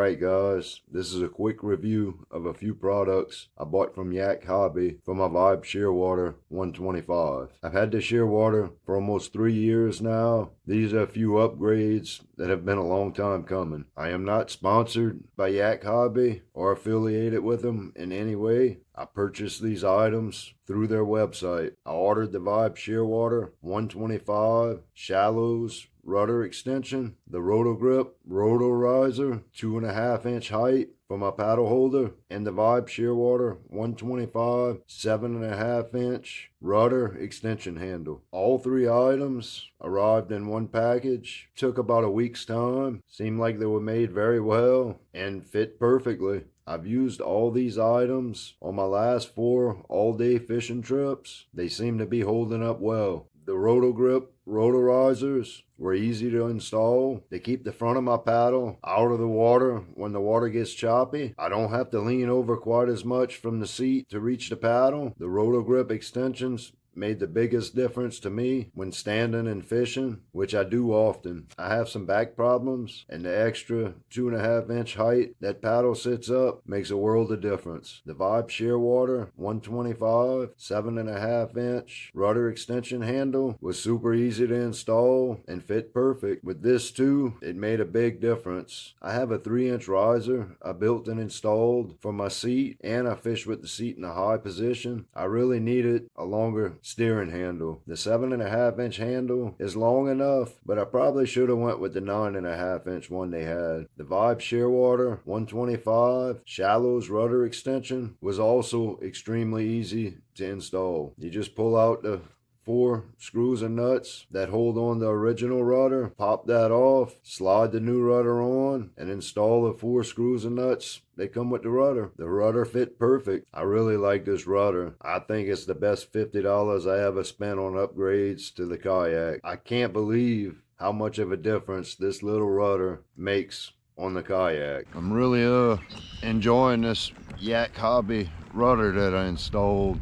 Alright guys, this is a quick review of a few products I bought from Yak Hobby for my Vibe Shearwater 125. I've had the Shearwater for almost 3 years now. These are a few upgrades that have been a long time coming. I am not sponsored by Yak Hobby or affiliated with them in any way. I purchased these items through their website. I ordered the Vibe Shearwater 125 Shallows Rudder Extension, the Roto Grip Roto Riser 2.5 inch height for my paddle holder, and the Vibe Shearwater 125 7.5 inch Rudder Extension Handle. All three items arrived in one package. Took about a week's time. Seemed like they were made very well and fit perfectly. I've used all these items on my last 4 all-day fishing trips. They seem to be holding up well. The Roto Grip Roto Risers were easy to install. They keep the front of my paddle out of the water when the water gets choppy. I don't have to lean over quite as much from the seat to reach the paddle. The Roto Grip extensions made the biggest difference to me when standing and fishing, which I do often. I have some back problems, and the extra 2.5 inch height that paddle sits up makes a world of difference. The Vibe Shearwater 125 7.5 inch Rudder Extension Handle was super easy to install and fit perfect. With this too, it made a big difference. I have a 3-inch riser I built and installed for my seat, and I fish with the seat in a high position. I really needed a longer steering handle. The 7.5 inch handle is long enough, but I probably should have went with the 9.5 inch one they had. The Vibe Shearwater 125 Shallows Rudder Extension was also extremely easy to install. You just pull out the 4 screws and nuts that hold on the original rudder, pop that off, slide the new rudder on, and install the 4 screws and nuts they come with the rudder. The rudder fit perfect. I really like this rudder. I think it's the best $50 I ever spent on upgrades to the Kayak. I can't believe how much of a difference this little rudder makes on the Kayak. I'm really enjoying this Yak Hobby rudder that I installed.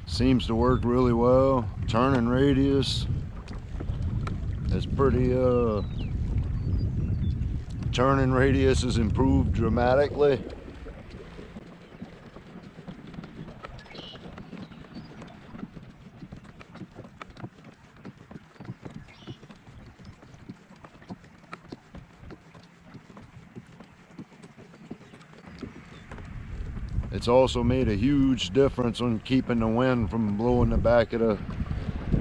Seems to work really well. Turning radius is pretty turning radius is improved dramatically. It's also made a huge difference on keeping the wind from blowing the back of the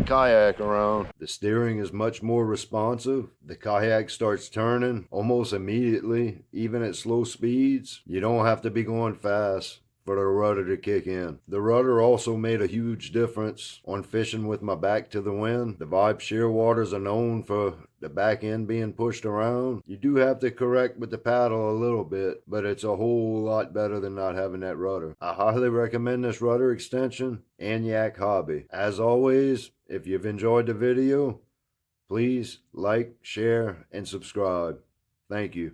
Kayak around. The steering is much more responsive. The Kayak starts turning almost immediately, even at slow speeds. You don't have to be going fast for the rudder to kick in. The rudder also made a huge difference on fishing with my back to the wind. The Vibe Shearwaters are known for the back end being pushed around. You do have to correct with the paddle a little bit, but it's a whole lot better than not having that rudder. I highly recommend this rudder extension and Yak Hobby. As always, if you've enjoyed the video, please like, share, and subscribe. Thank you.